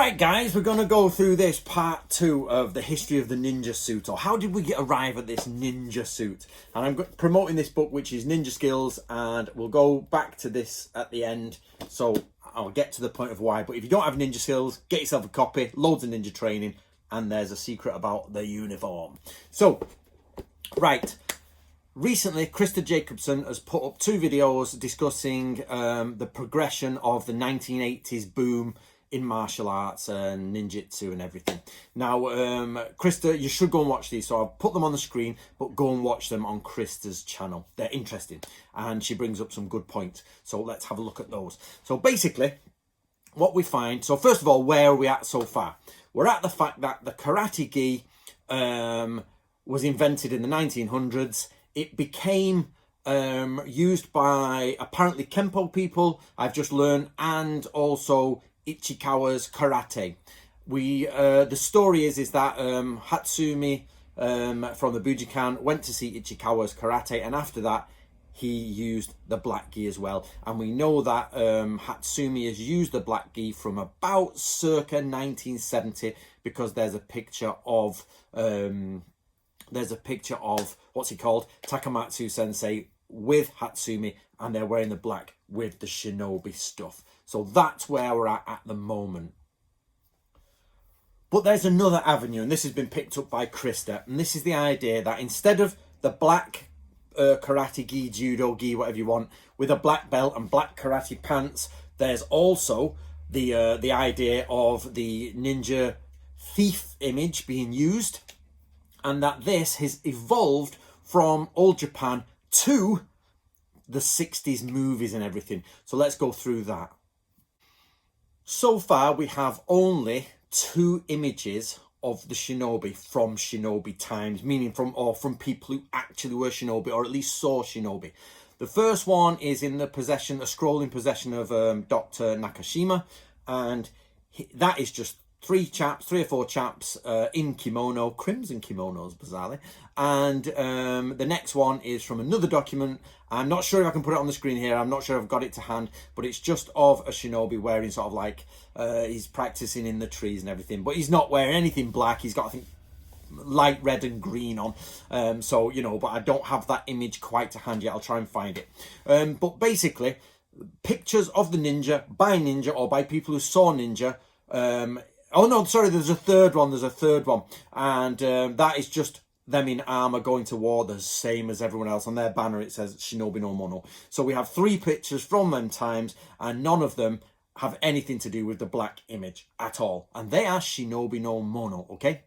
Right guys, we're going to go through this part 2 of the history of the ninja suit, or how did we arrive at this ninja suit. And I'm promoting this book, which is Ninja Skills, and we'll go back to this at the end, so I'll get to the point of why. But if you don't have ninja skills, get yourself a copy, loads of ninja training, and there's a secret about the uniform. So, right, recently Krista Jacobson has put up 2 videos discussing the progression of the 1980s boom in martial arts and ninjutsu and everything. Now, Krista, you should go and watch these. So I'll put them on the screen, but go and watch them on Krista's channel. They're interesting, and she brings up some good points. So let's have a look at those. So basically, what we find. So first of all, where are we at so far? We're at the fact that the karate gi was invented in the 1900s. It became used by apparently Kempo people, I've just learned, and also Ichikawa's karate. The story is that Hatsumi from the Budokan went to see Ichikawa's karate, and after that he used the black gi as well. And we know that Hatsumi has used the black gi from about circa 1970, because there's a picture of what's he called, Takamatsu Sensei with Hatsumi, and they're wearing the black with the shinobi stuff. So that's where we're at the moment. But there's another avenue, and this has been picked up by Krista, and this is the idea that instead of the black karate gi, judo gi, whatever you want, with a black belt and black karate pants, there's also the idea of the ninja thief image being used, and that this has evolved from old Japan to the 60s movies and everything. So let's go through that. So far, we have only 2 images of the shinobi from shinobi times, meaning from people who actually were shinobi, or at least saw shinobi. The first one is in the possession, a scrolling possession of Dr. Nakashima, and that is just 3 or 4 chaps in kimono, crimson kimonos, bizarrely. And the next one is from another document. I'm not sure if I can put it on the screen here. I'm not sure I've got it to hand, but it's just of a shinobi wearing sort of like, he's practicing in the trees and everything, but he's not wearing anything black. He's got, I think, light red and green on. So, you know, but I don't have that image quite to hand yet. I'll try and find it. But basically, pictures of the ninja by ninja or by people who saw ninja. Oh no, sorry, there's a third one. And that is just them in armor going to war, the same as everyone else. On their banner it says Shinobi no Mono. So we have 3 pictures from them times, and none of them have anything to do with the black image at all. And they are Shinobi no Mono, okay?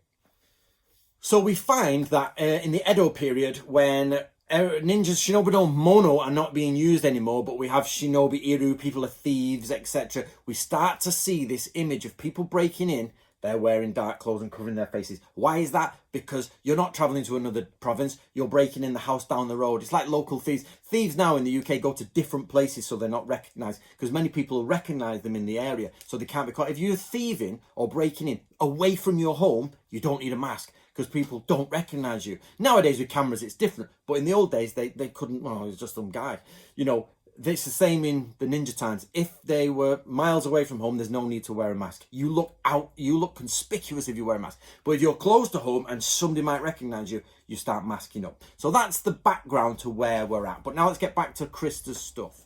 So we find that in the Edo period, when ninjas Shinobi no Mono are not being used anymore, but we have Shinobi Iru, people are thieves, etc. We start to see this image of people breaking in. They're wearing dark clothes and covering their faces. Why is that? Because you're not travelling to another province. You're breaking in the house down the road. It's like local thieves. Thieves now in the UK go to different places so they're not recognised, because many people recognise them in the area, so they can't be caught. If you're thieving or breaking in away from your home, you don't need a mask, because people don't recognise you. Nowadays with cameras it's different, but in the old days they couldn't. Well, it was just some guy, you know. It's the same in the ninja times. If they were miles away from home, there's no need to wear a mask. You look conspicuous if you wear a mask. But if you're close to home and somebody might recognise you, you start masking up. So that's the background to where we're at. But now let's get back to Krista's stuff.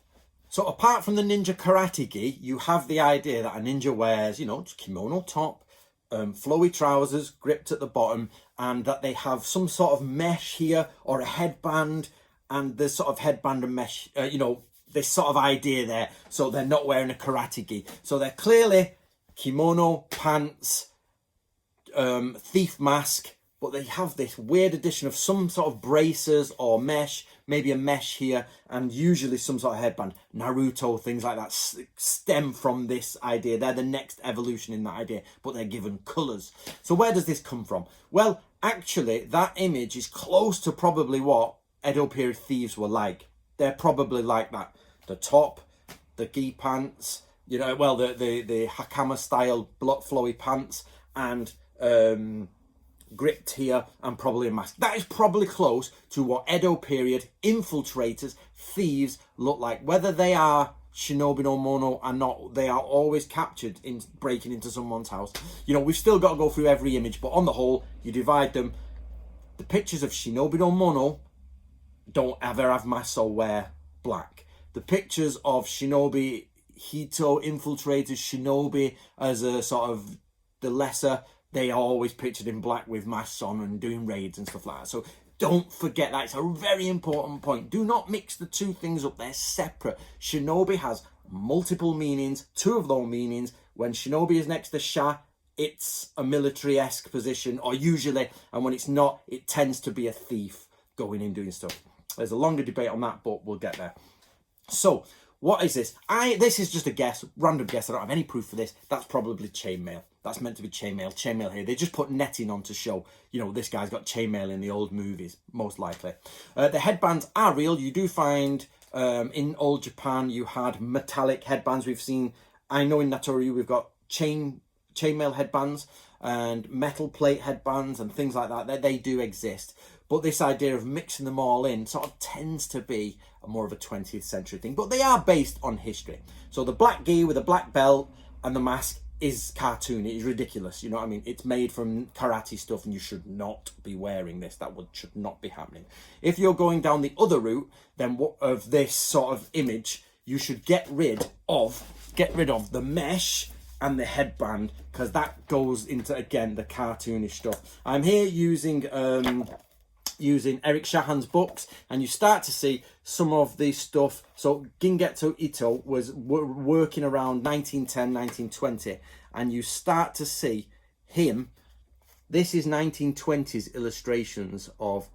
So apart from the ninja karate gi, you have the idea that a ninja wears, you know, just kimono top, flowy trousers gripped at the bottom, and that they have some sort of mesh here or a headband, and this sort of headband and mesh, you know, this sort of idea there. So they're not wearing a karate gi. So they're clearly kimono, pants, thief mask, but they have this weird addition of some sort of braces or mesh, maybe a mesh here, and usually some sort of headband. Naruto, things like that stem from this idea. They're the next evolution in that idea, but they're given colours. So where does this come from? Well, actually, that image is close to probably what Edo period thieves were like. They're probably like that. The top, the gi pants, you know, well, the hakama style flowy pants, and gripped here, and probably a mask. That is probably close to what Edo period infiltrators, thieves look like. Whether they are Shinobi no Mono are not. They are always captured in breaking into someone's house. You know, we've still got to go through every image, but on the whole, you divide them. The pictures of Shinobi no Mono don't ever have mask or wear black. The pictures of Shinobi, Hito, infiltrators, Shinobi as a sort of the lesser, they are always pictured in black with masks on and doing raids and stuff like that. So don't forget that. It's a very important point. Do not mix the two things up. They're separate. Shinobi has multiple meanings. Two of those meanings. When Shinobi is next to Sha, it's a military-esque position, or usually, and when it's not, it tends to be a thief going in doing stuff. There's a longer debate on that, but we'll get there. So, what is this? This is just a guess, random guess. I don't have any proof for this. That's probably chainmail. That's meant to be chainmail. Chainmail here. They just put netting on to show, you know, this guy's got chainmail in the old movies, most likely. The headbands are real. You do find in old Japan, you had metallic headbands. We've seen, I know in Natoryu, we've got chainmail headbands and metal plate headbands and things like that. They do exist. But this idea of mixing them all in sort of tends to be more of a 20th century thing. But they are based on history. So the black gi with a black belt and the mask is cartoon. It is ridiculous. You know what I mean? It's made from karate stuff and you should not be wearing this. Should not be happening. If you're going down the other route, then of this sort of image, you should get rid of the mesh and the headband, because that goes into, again, the cartoonish stuff. I'm here using Eric Shahan's books, and you start to see some of the stuff. So Gingetto Ito was working around 1910, 1920, and you start to see him. This is 1920s illustrations of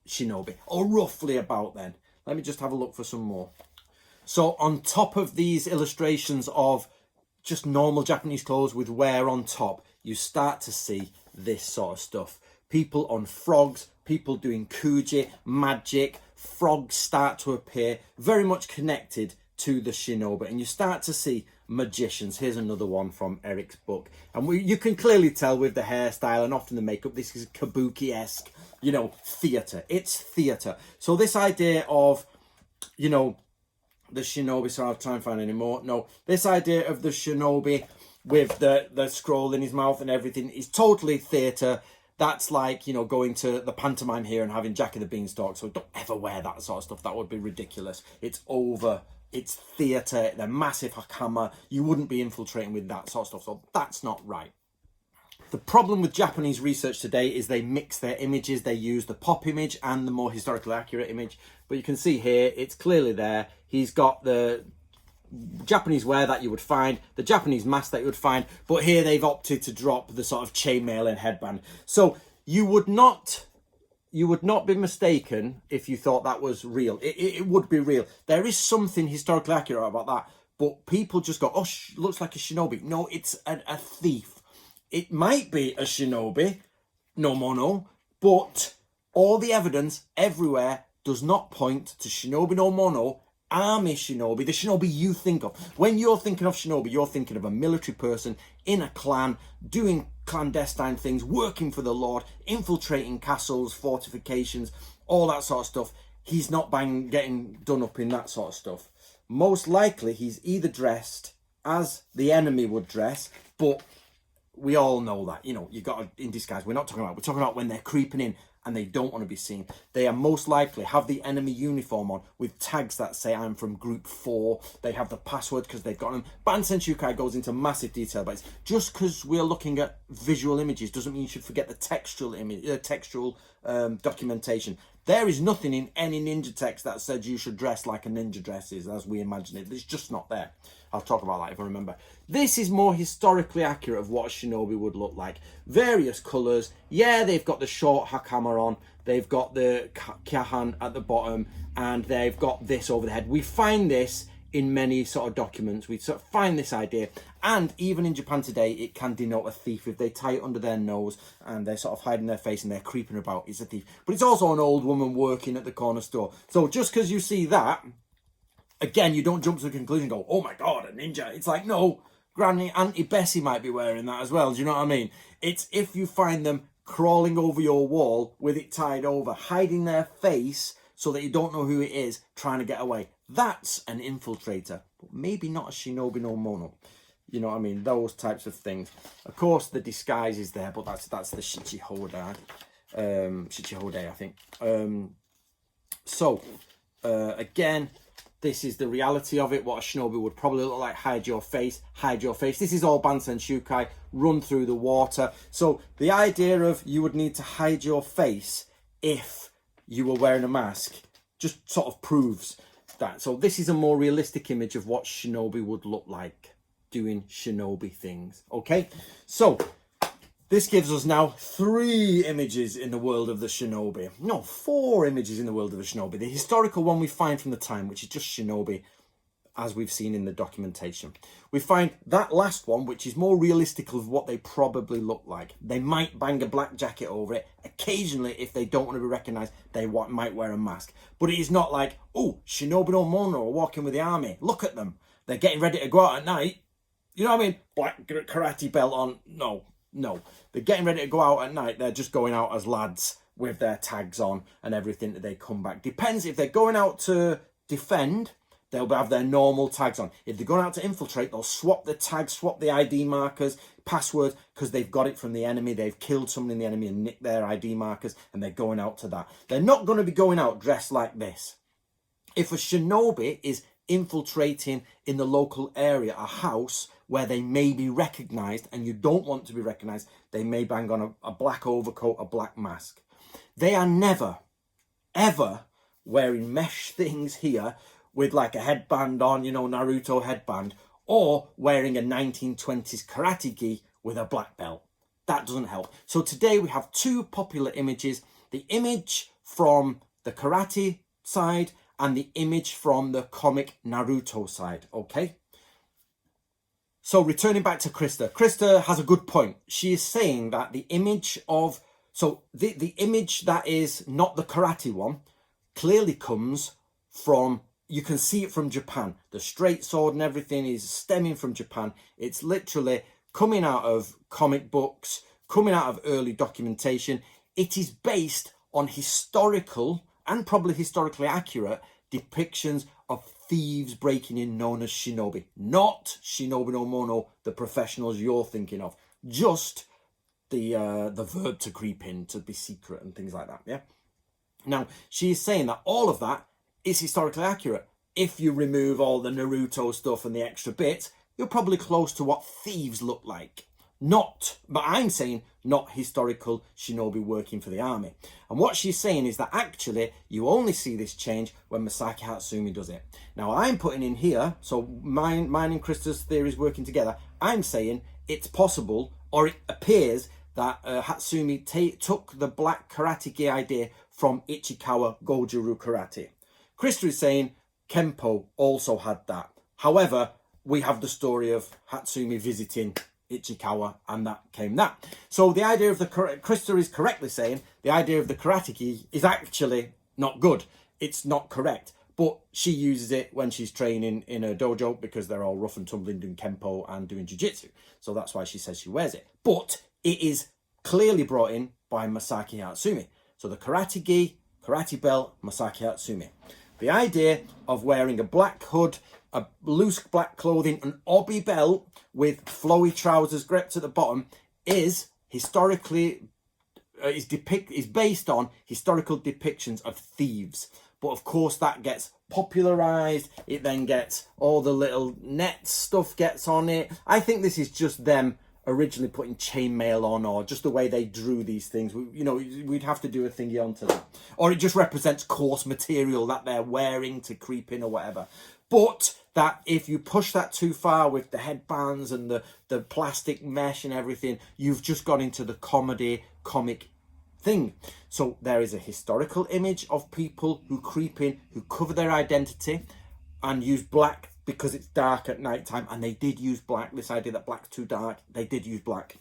Shinobi, or roughly about then. Let me just have a look for some more. So on top of these illustrations of just normal Japanese clothes with wear on top, you start to see this sort of stuff. People on frogs, people doing kuji, magic, frogs start to appear, very much connected to the Shinobi. And you start to see magicians. Here's another one from Eric's book. And you can clearly tell with the hairstyle and often the makeup, this is kabuki-esque, you know, theatre. It's theatre. So this idea of, you know, the Shinobi, so I'll try and find any more. No, this idea of the Shinobi with the scroll in his mouth and everything is totally theatre. That's like, you know, going to the pantomime here and having Jack of the Beanstalk. So don't ever wear that sort of stuff. That would be ridiculous. It's over. It's theatre. They're massive hakama. You wouldn't be infiltrating with that sort of stuff. So that's not right. The problem with Japanese research today is they mix their images. They use the pop image and the more historically accurate image. But you can see here, it's clearly there. He's got the Japanese wear that you would find, the Japanese mask that you would find, but here they've opted to drop the sort of chainmail and headband. So you would not be mistaken if you thought that was real. It would be real. There is something historically accurate about that, but people just go, oh, looks like a Shinobi. No, it's a thief. It might be a Shinobi, no mono, but all the evidence everywhere does not point to Shinobi no mono, army Shinobi, the Shinobi you think of. When you're thinking of Shinobi, you're thinking of a military person in a clan, doing clandestine things, working for the Lord, infiltrating castles, fortifications, all that sort of stuff. He's not getting done up in that sort of stuff. Most likely, he's either dressed as the enemy would dress, but we all know that, you know, you got in disguise. We're talking about when they're creeping in and they don't want to be seen. They are most likely have the enemy uniform on with tags that say I'm from group 4. They have the password because they've got them. Bansen Shukai goes into massive detail, but just because we're looking at visual images doesn't mean you should forget the textual documentation. There is nothing in any ninja text that said you should dress like a ninja dresses as we imagine it. It's just not there. I'll talk about that if I remember. This is more historically accurate of what a Shinobi would look like. Various colours. Yeah, they've got the short hakama on. They've got the kyahan at the bottom. And they've got this over the head. We find this in many sort of documents. We sort of find this idea. And even in Japan today, it can denote a thief. If they tie it under their nose and they're sort of hiding their face and they're creeping about, it's a thief. But it's also an old woman working at the corner store. So just because you see that, again, you don't jump to the conclusion and go, oh my God, a ninja. It's like, no, Granny, Auntie Bessie might be wearing that as well. Do you know what I mean? It's if you find them crawling over your wall with it tied over, hiding their face so that you don't know who it is, trying to get away. That's an infiltrator. but maybe not a shinobi no mono. You know what I mean? Those types of things. Of course, the disguise is there, but that's the shichihodai. Shichihodai, I think. Again, this is the reality of it. What a shinobi would probably look like. Hide your face, hide your face. This is all Bansen Shukai, run through the water. So the idea of you would need to hide your face if you were wearing a mask just sort of proves that. So this is a more realistic image of what shinobi would look like doing shinobi things. Okay, so this gives us now 3 images in the world of the shinobi. No, 4 images in the world of the shinobi. The historical one we find from the time, which is just shinobi, as we've seen in the documentation. We find that last one, which is more realistic of what they probably look like. They might bang a black jacket over it. Occasionally, if they don't want to be recognised, they might wear a mask. But it is not like, oh, shinobi no mono are walking with the army. Look at them. They're getting ready to go out at night. You know what I mean? Black karate belt on. No. They're getting ready to go out at night. They're just going out as lads with their tags on and everything that they come back. Depends if they're going out to defend, they'll have their normal tags on. If they're going out to infiltrate, they'll swap the tags, swap the ID markers, passwords, because they've got it from the enemy. They've killed someone in the enemy and nicked their ID markers, and they're going out to that. They're not going to be going out dressed like this. If a shinobi is infiltrating in the local area, a house where they may be recognised and you don't want to be recognised, they may bang on a black overcoat, a black mask. They are never, ever wearing mesh things here with like a headband on, you know, Naruto headband, or wearing a 1920s karate gi with a black belt. That doesn't help. So today we have 2 popular images, the image from the karate side and the image from the comic Naruto side, okay? So returning back to Krista, Krista has a good point. She is saying that the image of, so the image that is not the karate one clearly comes from, you can see it from Japan. The straight sword and everything is stemming from Japan. It's literally coming out of comic books, coming out of early documentation. It is based on historical and probably historically accurate depictions of thieves breaking in known as shinobi. Not shinobi no mono, the professionals you're thinking of. Just the verb to creep in, to be secret and things like that, yeah? Now, she is saying that all of that is historically accurate. If you remove all the Naruto stuff and the extra bits, you're probably close to what thieves look like. Not, but I'm saying not historical shinobi working for the army. And what she's saying is that actually you only see this change when Masaki Hatsumi does it. Now I'm putting in here, so mine and Krista's theories working together, I'm saying it's possible, or it appears that Hatsumi took the black karate gi idea from Ichikawa Goju-ryu karate. Krista is saying Kempo also had that. However, we have the story of Hatsumi visiting Ichikawa, and that came that. So the idea of the, Krista is correctly saying, the idea of the karate gi is actually not good. It's not correct. But she uses it when she's training in her dojo because they're all rough and tumbling doing Kempo and doing Jiu-Jitsu. So that's why she says she wears it. But it is clearly brought in by Masaki Hatsumi. So the karate gi, karate belt, Masaki Hatsumi. The idea of wearing a black hood, a loose black clothing, an obi belt with flowy trousers gripped at the bottom is historically is based on historical depictions of thieves. But of course that gets popularized. It then gets all the little net stuff gets on it. I think this is just them originally putting chainmail on, or just the way they drew these things. You know, we'd have to do a thingy onto that. Or it just represents coarse material that they're wearing to creep in or whatever. But that if you push that too far with the headbands and the plastic mesh and everything, you've just got into the comic thing. So there is a historical image of people who creep in, who cover their identity and use black because it's dark at night time, and they did use black. This idea that black's too dark, they did use black.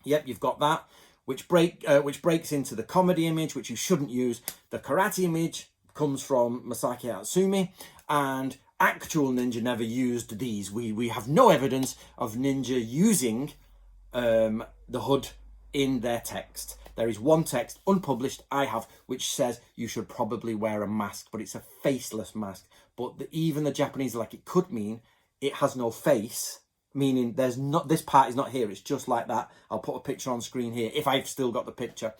Yep, you've got that, which breaks into the comedy image, which you shouldn't use. The karate image comes from Masaki Hatsumi, and actual ninja never used these. We have no evidence of ninja using the hood in their text. There is one text, unpublished, I have, which says you should probably wear a mask, but it's a faceless mask. but even the Japanese are like, it could mean it has no face, meaning there's not, this part is not here, it's just like that. I'll put a picture on screen here if I've still got the picture.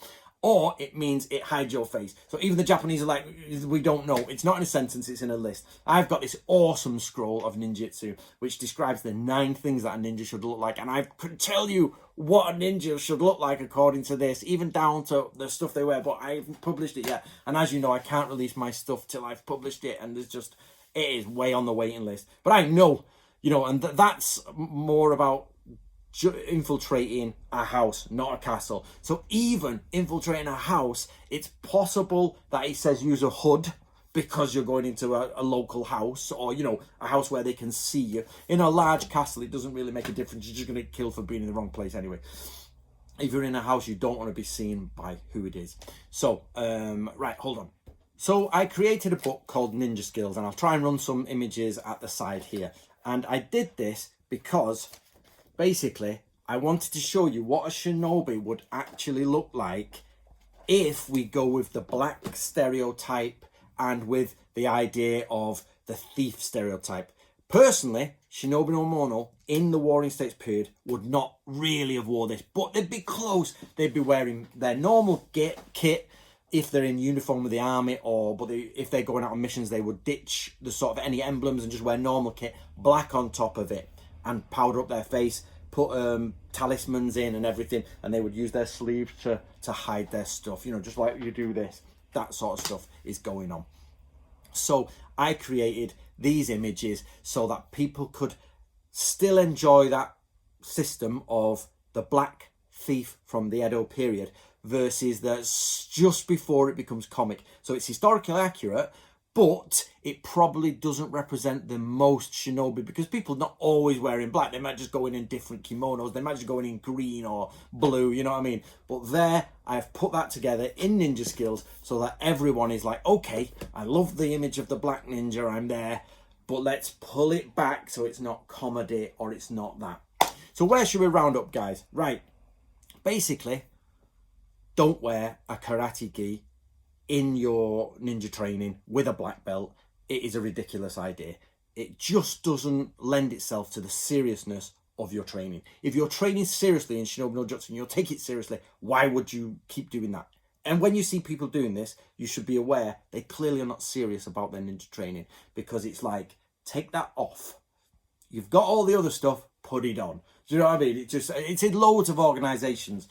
Or it means it hides your face. So even the Japanese are like, we don't know. It's not in a sentence, it's in a list. I've got this awesome scroll of ninjutsu, which describes the 9 things that a ninja should look like. And I could tell you what a ninja should look like according to this, even down to the stuff they wear, but I haven't published it yet. And as you know, I can't release my stuff till I've published it. And there's just, it is way on the waiting list. But I know, you know, and that's more about infiltrating a house, not a castle. So even infiltrating a house, it's possible that it says use a hood because you're going into a local house, or, you know, a house where they can see you. In a large castle, it doesn't really make a difference. You're just going to get killed for being in the wrong place anyway. If you're in a house, you don't want to be seen by who it is. So, right, hold on. So I created a book called Ninja Skills, and I'll try and run some images at the side here. And I did this because basically, I wanted to show you what a shinobi would actually look like if we go with the black stereotype and with the idea of the thief stereotype. Personally, Shinobi no Mono in the Warring States period would not really have wore this, but they'd be close. They'd be wearing their normal kit if they're in uniform with the army, if they're going out on missions, they would ditch the sort of any emblems and just wear normal kit, black on top of it, and powder up their face, put talismans in and everything, and they would use their sleeves to hide their stuff, you know, just like you do this. That sort of stuff is going on. So I created these images so that people could still enjoy that system of the black thief from the Edo period versus the just before it becomes comic. So it's historically accurate, but it probably doesn't represent the most shinobi because people not always wearing black. They might just go in different kimonos. They might just go in green or blue, you know what I mean? But there, I've put that together in Ninja Skills so that everyone is like, okay, I love the image of the black ninja, I'm there, but let's pull it back so it's not comedy or it's not that. So where should we round up, guys? Right, basically, don't wear a karate gi in your ninja training with a black belt. It is a ridiculous idea. It just doesn't lend itself to the seriousness of your training. If you're training seriously in Shinobi no Jutsu and you'll take it seriously, why would you keep doing that? And when you see people doing this, you should be aware they clearly are not serious about their ninja training, because it's like, take that off. You've got all the other stuff, put it on. Do you know what I mean? It's in loads of organizations,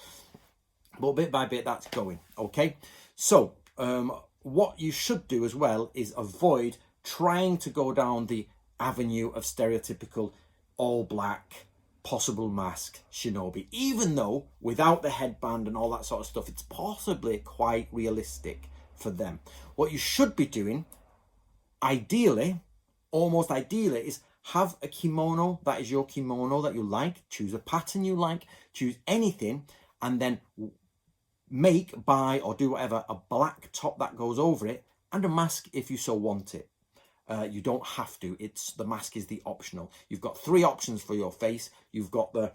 but bit by bit that's going, okay? So what you should do as well is avoid trying to go down the avenue of stereotypical all black, possible mask shinobi, even though without the headband and all that sort of stuff, it's possibly quite realistic for them. What you should be doing, ideally, almost ideally, is have a kimono that is your kimono that you like, choose a pattern you like, choose anything, and then make, buy, or do whatever, a black top that goes over it, and a mask if you so want it. You don't have to. The mask is the optional. You've got 3 options for your face. You've got the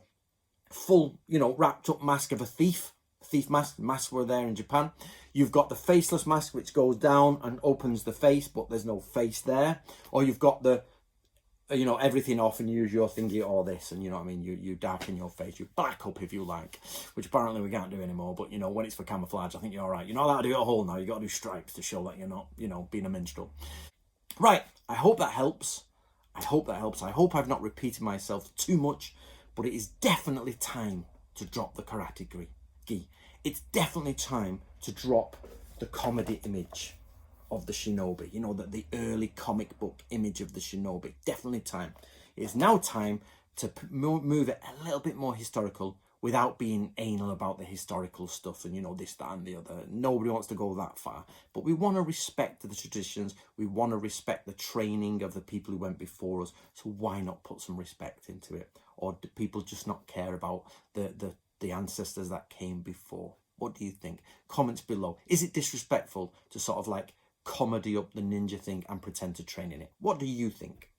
full, you know, wrapped up mask of a thief mask. Masks were there in Japan. You've got the faceless mask, which goes down and opens the face, but there's no face there. Or you've got the, you know, everything off and use your thingy or this, and you know what I mean, you darken your face, you black up if you like, which apparently we can't do anymore, but you know, when it's for camouflage, I think you're all right. You're not allowed to do a hole now, you got to do stripes to show that you're not, you know, being a minstrel. Right, I hope that helps. I hope that helps. I hope I've not repeated myself too much, but it is definitely time to drop the karate gi. It's definitely time to drop the comedy image of the shinobi, you know, the early comic book image of the shinobi. Definitely time. It's now time to move it a little bit more historical without being anal about the historical stuff and, you know, this, that and the other. Nobody wants to go that far, but we want to respect the traditions. We want to respect the training of the people who went before us. So why not put some respect into it? Or do people just not care about the ancestors that came before? What do you think? Comments below. Is it disrespectful to sort of like comedy up the ninja thing and pretend to train in it? What do you think?